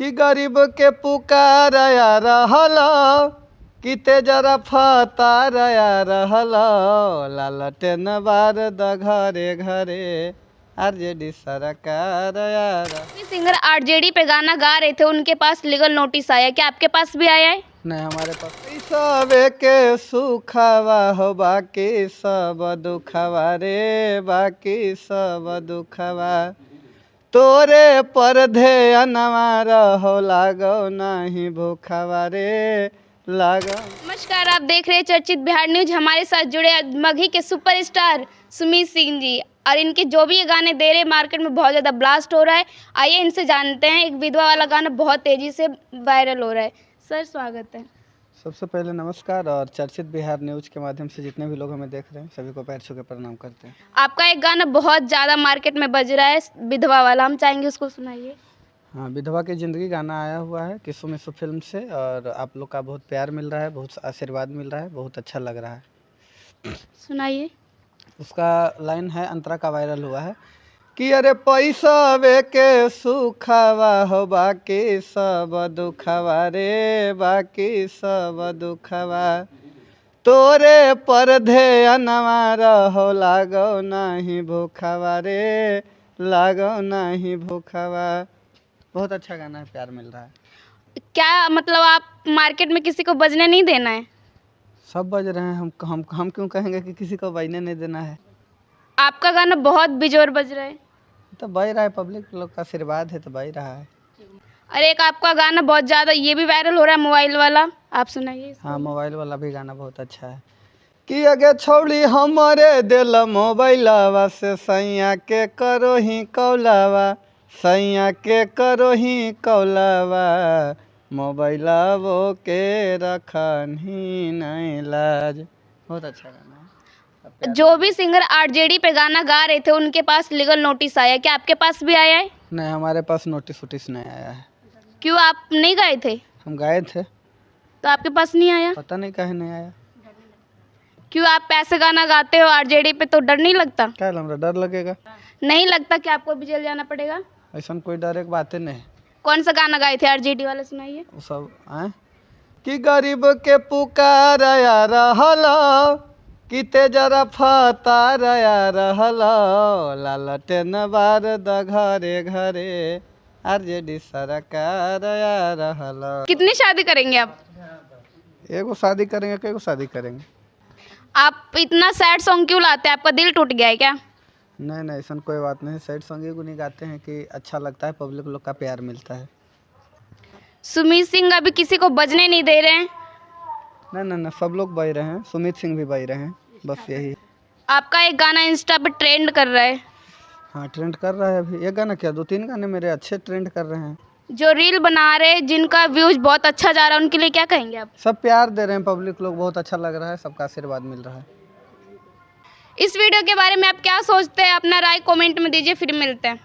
कि गरीब के पुकारया रहला कि तेजरा फतारया रहला लालटेन बार द घरे घरे आरजेडी सरकार यार। सिंगर आरजेडी पे गाना गा रहे थे, उनके पास लीगल नोटिस आया, क्या आपके पास भी आया है? नहीं, हमारे पास सबे के सुखवा हो बाकी सब दुखवा रे, बाकी सब दुखवा तोरे पर ध्यानवा रहो लागो नहीं भूखवा रे लागो। नमस्कार, आप देख रहे हैं चर्चित बिहार न्यूज। हमारे साथ जुड़े मगही के सुपरस्टार सुमित सिंह जी, और इनके जो भी ये गाने दे रहे हैं मार्केट में बहुत ज़्यादा ब्लास्ट हो रहा है। आइए इनसे जानते हैं। एक विधवा वाला गाना बहुत तेज़ी से वायरल हो रहा है। सर स्वागत है। सबसे पहले नमस्कार, और चर्चित बिहार न्यूज के माध्यम से जितने भी लोग हमें देख रहे हैं सभी को पैर छू के प्रणाम करते हैं। आपका एक गाना बहुत ज़्यादा मार्केट में बज रहा है, विधवा वाला, हम चाहेंगे उसको सुनाइए। हाँ, विधवा की ज़िंदगी गाना आया हुआ है किस्सों में सो फिल्म से, और आप लोग का बहुत प्यार मिल रहा है, बहुत आशीर्वाद मिल रहा है, बहुत अच्छा लग रहा है। सुनाइए। उसका लाइन है, अंतरा का वायरल हुआ है कि अरे पैसा वे के सुखवा हो बाकी सब दुखवा रे, बाकी सब दुखवा तोरे पर ध्यानवा रहो लागो नहीं भूखवा रे, लागो नहीं भूखवा। बहुत अच्छा गाना है, प्यार मिल रहा है। क्या मतलब आप मार्केट में किसी को बजने नहीं देना है? सब बज रहे हैं, हम क्यों कहेंगे कि किसी को बजने नहीं देना है। आपका गाना बहुत बेजोर बज रहा है। तो बज रहा है, पब्लिक लोग का आशीर्वाद है तो बज रहा है। और एक आपका गाना बहुत ज़्यादा ये भी वायरल हो रहा है, मोबाइल वाला, आप सुनाइए इसको। हाँ, मोबाइल वाला भी गाना बहुत अच्छा है कि अगे छौड़ी हमारे दिल मोबाइलवा से सैया के करो ही कौलावा, सैया के करो ही कौलावा मोबाइलवो के रखन ही नहीं लाज। बहुत अच्छा गाना है। जो भी सिंगर आरजेडी पे गाना गा रहे थे, उनके पास लीगल नोटिस आया, क्या आपके पास भी आया है? नहीं, हमारे पास नोटिस वोटिस नहीं आया है। क्यों, आप नहीं गए थे? हम गए थे, तो आपके पास नहीं आया? पता नहीं काहे नहीं आया। क्यों, आप पैसे गाना गाते हो आरजेडी पे, तो डर नहीं लगता? क्या हमरा डर लगेगा? नहीं लगता कि आपको भी जेल जाना पड़ेगा? ऐसा कोई डर एक बात नहीं। कौन सा गाना गाए थे आरजेडी वाले, सुनाइए। वो सब आए कि गरीब के पुकारया रहला कि तेजरा फतारया रहला लालटेन बार द घरे घरे आरजेडी सरकार या रहला। कितनी शादी करेंगे आप? एगो शादी करेंगे, कईगो शादी करेंगे। आप इतना सैड सॉन्ग क्यों लाते हैं, आपका दिल टूट गया है क्या? नहीं नहीं, ऐसा कोई बात नहीं। सैड सॉन्ग को नहीं गाते हैं कि अच्छा लगता है, पब्लिक लोग का प्यार मिलता है। सुमित सिंह अभी किसी को बजने नहीं दे रहे हैं। नहीं नहीं नहीं, सब लोग बज रहे हैं, सुमित सिंह भी बज रहे हैं, बस यही। आपका एक गाना इंस्टा पे ट्रेंड कर रहा है। हाँ, ट्रेंड कर रहा है अभी। एक गाना क्या, 2-3 गाने मेरे अच्छे ट्रेंड कर रहे हैं। जो रील बना रहे हैं, जिनका व्यूज बहुत अच्छा जा रहा है, उनके लिए क्या कहेंगे आप? सब प्यार दे रहे हैं, पब्लिक लोग, बहुत अच्छा लग रहा है, सबका आशीर्वाद मिल रहा है। इस वीडियो के बारे में आप क्या सोचते हैं, अपना राय कमेंट में दीजिए, फिर मिलते हैं।